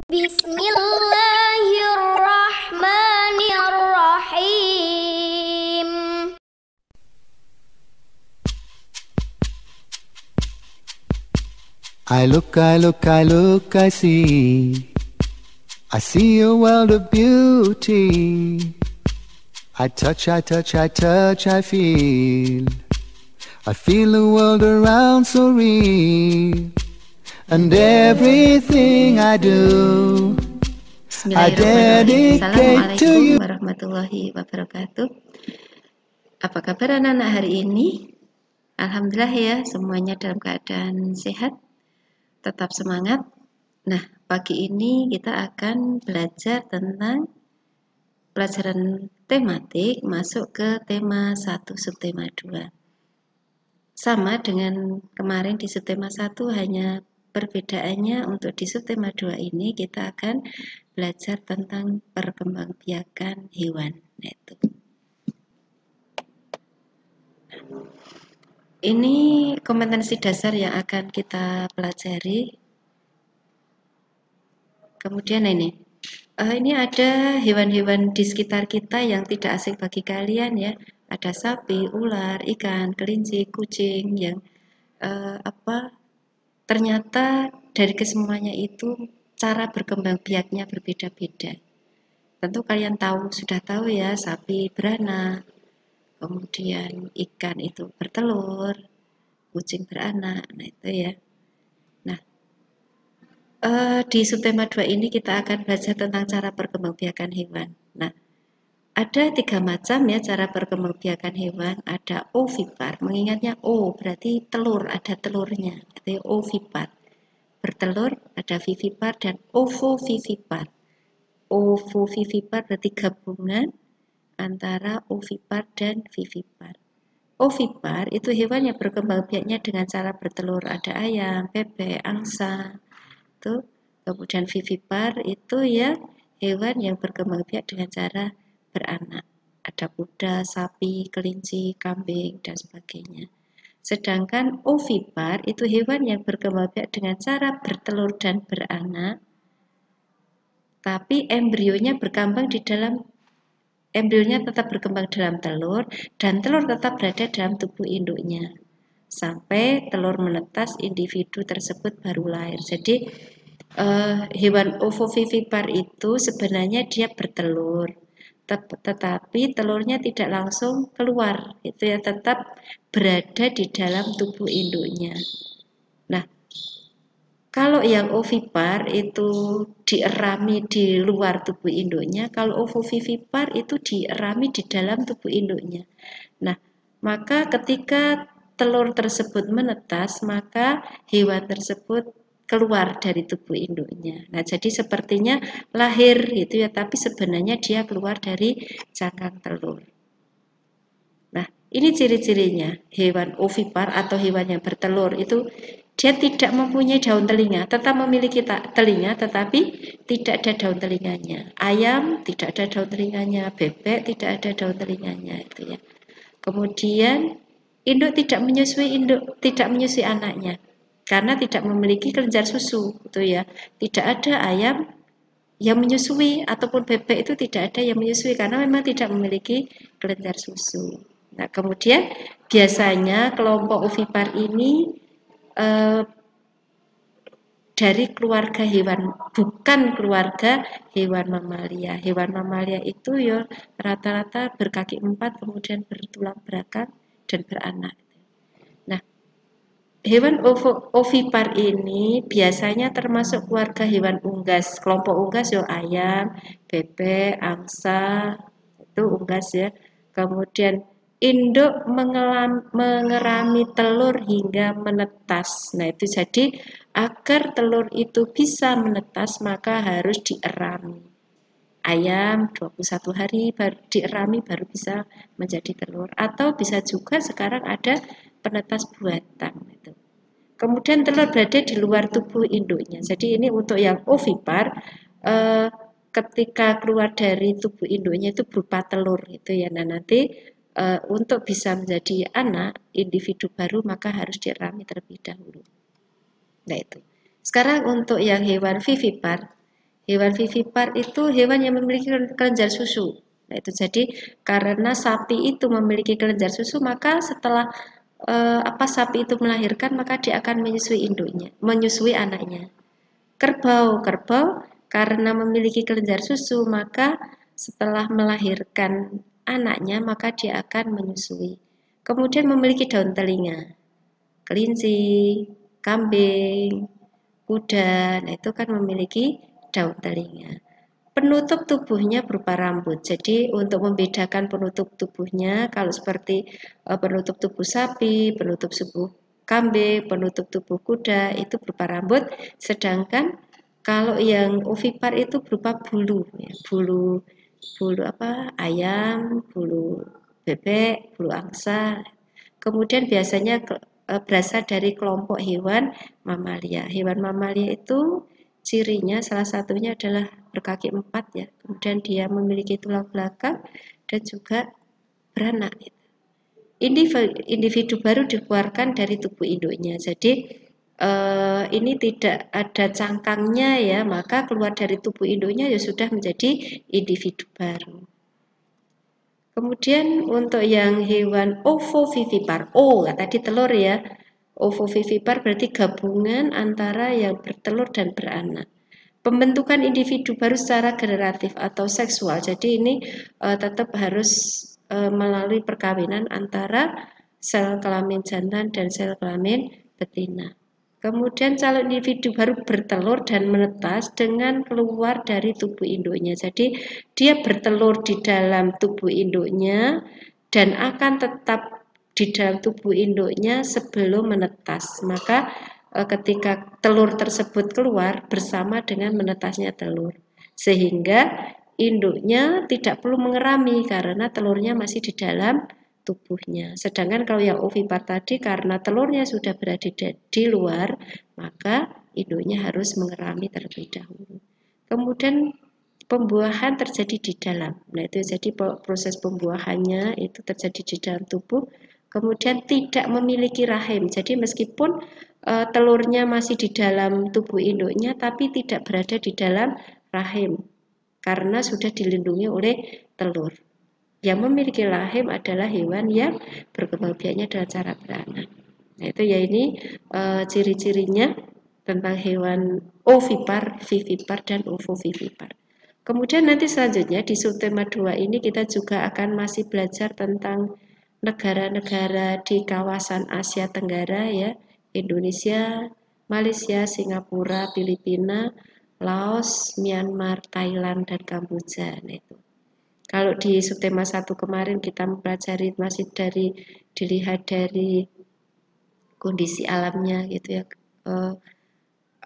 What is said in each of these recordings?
Bismillahirrahmanirrahim. I look, I see. I see a world of beauty. I touch, I feel. I feel the world around so real. And everything I do, I dedicate to you. Assalamualaikum warahmatullahi wabarakatuh. Apa kabar anak-anak hari ini? Alhamdulillah ya, semuanya dalam keadaan sehat, tetap semangat. Nah, pagi ini kita akan belajar tentang pelajaran tematik masuk ke tema 1 subtema 2. Sama dengan kemarin di subtema 1, hanya perbedaannya untuk di subtema 2 ini kita akan belajar tentang perkembangbiakan hewan. Nah, itu. Ini kompetensi dasar yang akan kita pelajari. Kemudian ini ada hewan-hewan di sekitar kita yang tidak asing bagi kalian ya. Ada sapi, ular, ikan, kelinci, kucing yang ternyata dari kesemuanya itu cara berkembang biaknya berbeda-beda. Tentu kalian sudah tahu ya, sapi beranak, kemudian ikan itu bertelur, kucing beranak. Nah, itu ya. Nah, di subtema 2 ini kita akan belajar tentang cara perkembangbiakan hewan. Nah, ada 3 macam ya cara perkembangbiakan hewan. Ada ovipar, mengingatnya O berarti telur, ada telurnya. Itu ovipar. Bertelur, ada vivipar dan ovovivipar. Ovovivipar berarti gabungan antara ovipar dan vivipar. Ovipar itu hewan yang berkembang biaknya dengan cara bertelur. Ada ayam, bebek, angsa. Tuh. Kemudian vivipar itu ya hewan yang berkembang biak dengan cara beranak. Ada kuda, sapi, kelinci, kambing, dan sebagainya. Sedangkan ovipar itu hewan yang berkembang biak dengan cara bertelur dan beranak, tapi embrionya tetap berkembang dalam telur, dan telur tetap berada dalam tubuh induknya sampai telur menetas, individu tersebut baru lahir. Jadi hewan ovovivipar itu sebenarnya dia bertelur, tetapi telurnya tidak langsung keluar, itu ya, tetap berada di dalam tubuh induknya. Nah, kalau yang ovipar itu dierami di luar tubuh induknya, kalau ovovivipar itu dierami di dalam tubuh induknya. Nah, maka ketika telur tersebut menetas, maka hewan tersebut keluar dari tubuh induknya. Nah, jadi sepertinya lahir gitu ya, tapi sebenarnya dia keluar dari cangkang telur. Nah, ini ciri-cirinya hewan ovipar atau hewan yang bertelur itu dia tidak mempunyai daun telinga, tetap memiliki telinga tetapi tidak ada daun telinganya. Ayam tidak ada daun telinganya, bebek tidak ada daun telinganya itu ya. Kemudian induk tidak menyusui anaknya karena tidak memiliki kelenjar susu, gitu ya. Tidak ada ayam yang menyusui ataupun bebek itu tidak ada yang menyusui karena memang tidak memiliki kelenjar susu. Nah, kemudian biasanya kelompok ovipar ini dari keluarga hewan, bukan keluarga hewan mamalia. Hewan mamalia itu ya rata-rata berkaki 4, kemudian bertulang belakang dan beranak. Nah, hewan ovipar ini biasanya termasuk keluarga hewan unggas. Kelompok unggas ya ayam, bebek, angsa, itu unggas ya. Kemudian induk mengerami telur hingga menetas. Nah, itu jadi agar telur itu bisa menetas maka harus dierami. Ayam 21 hari baru dierami baru bisa menjadi telur, atau bisa juga sekarang ada penetas buatan itu. Kemudian telur berada di luar tubuh induknya. Jadi ini untuk yang ovipar ketika keluar dari tubuh induknya itu berupa telur itu ya. Nah, nanti untuk bisa menjadi anak individu baru maka harus dierami terlebih dahulu. Nah, itu. Sekarang untuk yang hewan vivipar, Hewan vivipar itu hewan yang memiliki kelenjar susu. Nah, itu jadi karena sapi itu memiliki kelenjar susu, maka setelah sapi itu melahirkan, maka dia akan menyusui induknya, menyusui anaknya. Kerbau karena memiliki kelenjar susu, maka setelah melahirkan anaknya, maka dia akan menyusui. Kemudian memiliki daun telinga. Kelinci, kambing, kuda, nah itu kan memiliki daun telinga. Penutup tubuhnya berupa rambut. Jadi untuk membedakan penutup tubuhnya, kalau seperti penutup tubuh sapi, penutup tubuh kambing, penutup tubuh kuda itu berupa rambut. Sedangkan kalau yang ovipar itu berupa bulu, ya, bulu ayam, bulu bebek, bulu angsa. Kemudian biasanya berasal dari kelompok hewan mamalia. Hewan mamalia itu cirinya salah satunya adalah berkaki 4 ya. Kemudian dia memiliki tulang belakang dan juga beranak. Individu baru dikeluarkan dari tubuh induknya. Jadi ini tidak ada cangkangnya ya, maka keluar dari tubuh induknya ya sudah menjadi individu baru. Kemudian untuk yang hewan ovovivipar, tadi telur ya. Ovovivipar berarti gabungan antara yang bertelur dan beranak. Pembentukan individu baru secara generatif atau seksual. Jadi ini tetap harus melalui perkawinan antara sel kelamin jantan dan sel kelamin betina. Kemudian calon individu baru bertelur dan menetas dengan keluar dari tubuh induknya. Jadi dia bertelur di dalam tubuh induknya dan akan tetap di dalam tubuh induknya sebelum menetas. Maka ketika telur tersebut keluar bersama dengan menetasnya telur. Sehingga induknya tidak perlu mengerami karena telurnya masih di dalam tubuhnya. Sedangkan kalau yang ovipar tadi karena telurnya sudah berada di luar, maka induknya harus mengerami terlebih dahulu. Kemudian pembuahan terjadi di dalam. Nah, itu jadi proses pembuahannya itu terjadi di dalam tubuh. Kemudian tidak memiliki rahim. Jadi meskipun telurnya masih di dalam tubuh induknya tapi tidak berada di dalam rahim karena sudah dilindungi oleh telur. Yang memiliki rahim adalah hewan yang berkembang biaknya dengan cara beranak. Nah, itu ya ini ciri-cirinya tentang hewan ovipar, vivipar, dan ovovivipar. Kemudian nanti selanjutnya di subtema 2 ini kita juga akan masih belajar tentang negara-negara di kawasan Asia Tenggara ya, Indonesia, Malaysia, Singapura, Filipina, Laos, Myanmar, Thailand, dan Kamboja. Nah, itu. Kalau di subtema 1 kemarin kita mempelajari masih dilihat dari kondisi alamnya gitu ya.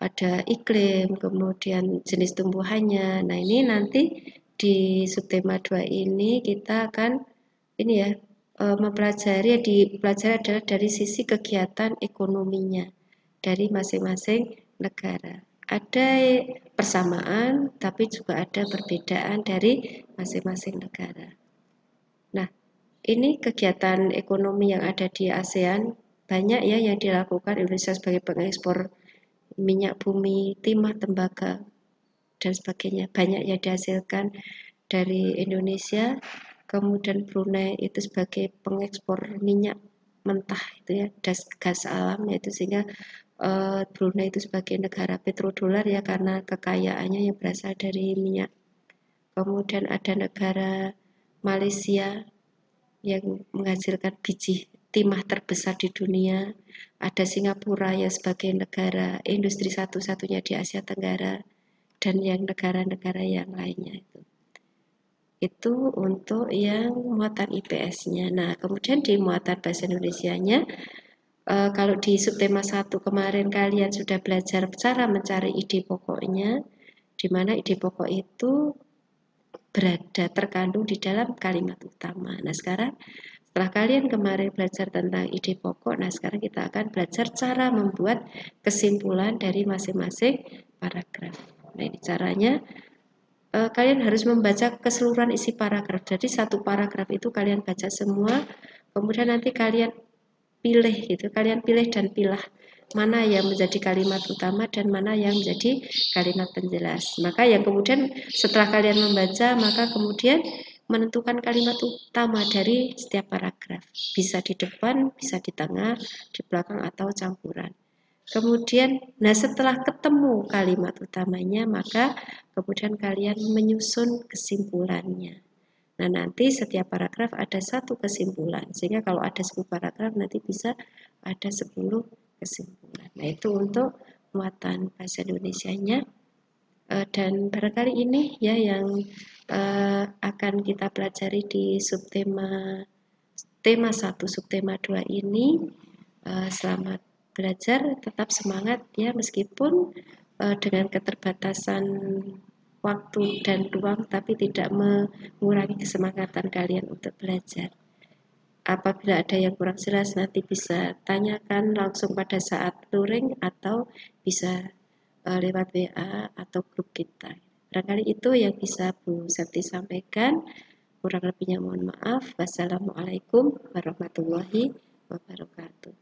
Ada iklim, kemudian jenis tumbuhannya. Nah, ini nanti di subtema 2 ini kita akan mempelajari adalah dari sisi kegiatan ekonominya dari masing-masing negara. Ada persamaan, tapi juga ada perbedaan dari masing-masing negara. Nah, ini kegiatan ekonomi yang ada di ASEAN, banyak ya yang dilakukan Indonesia sebagai pengekspor minyak bumi, timah, tembaga, dan sebagainya. Banyak yang dihasilkan dari Indonesia, kemudian Brunei itu sebagai pengekspor minyak mentah itu ya, gas alam yaitu sehingga Brunei itu sebagai negara petrodolar ya karena kekayaannya yang berasal dari minyak. Kemudian ada negara Malaysia yang menghasilkan biji timah terbesar di dunia. Ada Singapura yang sebagai negara industri satu-satunya di Asia Tenggara dan yang negara-negara yang lainnya itu. Itu untuk yang muatan IPS-nya. Nah, kemudian di muatan bahasa Indonesianya kalau di subtema 1 kemarin kalian sudah belajar cara mencari ide pokoknya, di mana ide pokok itu berada terkandung di dalam kalimat utama. Nah, sekarang setelah kalian kemarin belajar tentang ide pokok, nah sekarang kita akan belajar cara membuat kesimpulan dari masing-masing paragraf. Nah, ini caranya kalian harus membaca keseluruhan isi paragraf. Jadi satu paragraf itu kalian baca semua, kemudian nanti kalian pilih gitu, kalian pilih dan pilah mana yang menjadi kalimat utama dan mana yang menjadi kalimat penjelas. Maka yang kemudian setelah kalian membaca, maka kemudian menentukan kalimat utama dari setiap paragraf. Bisa di depan, bisa di tengah, di belakang, atau campuran. Kemudian, nah setelah ketemu kalimat utamanya, maka kemudian kalian menyusun kesimpulannya. Nah, nanti setiap paragraf ada satu kesimpulan, sehingga kalau ada 10 paragraf nanti bisa ada 10 kesimpulan. Nah, itu untuk muatan bahasa Indonesianya. Dan barangkali ini ya yang akan kita pelajari di subtema tema 1, subtema 2 ini. Selamat belajar, tetap semangat ya, meskipun dengan keterbatasan waktu dan ruang, tapi tidak mengurangi kesemangatan kalian untuk belajar. Apabila ada yang kurang jelas, nanti bisa tanyakan langsung pada saat luring atau bisa lewat WA atau grup kita. Barangkali itu yang bisa Bu Septi sampaikan. Kurang lebihnya mohon maaf. Wassalamualaikum warahmatullahi wabarakatuh.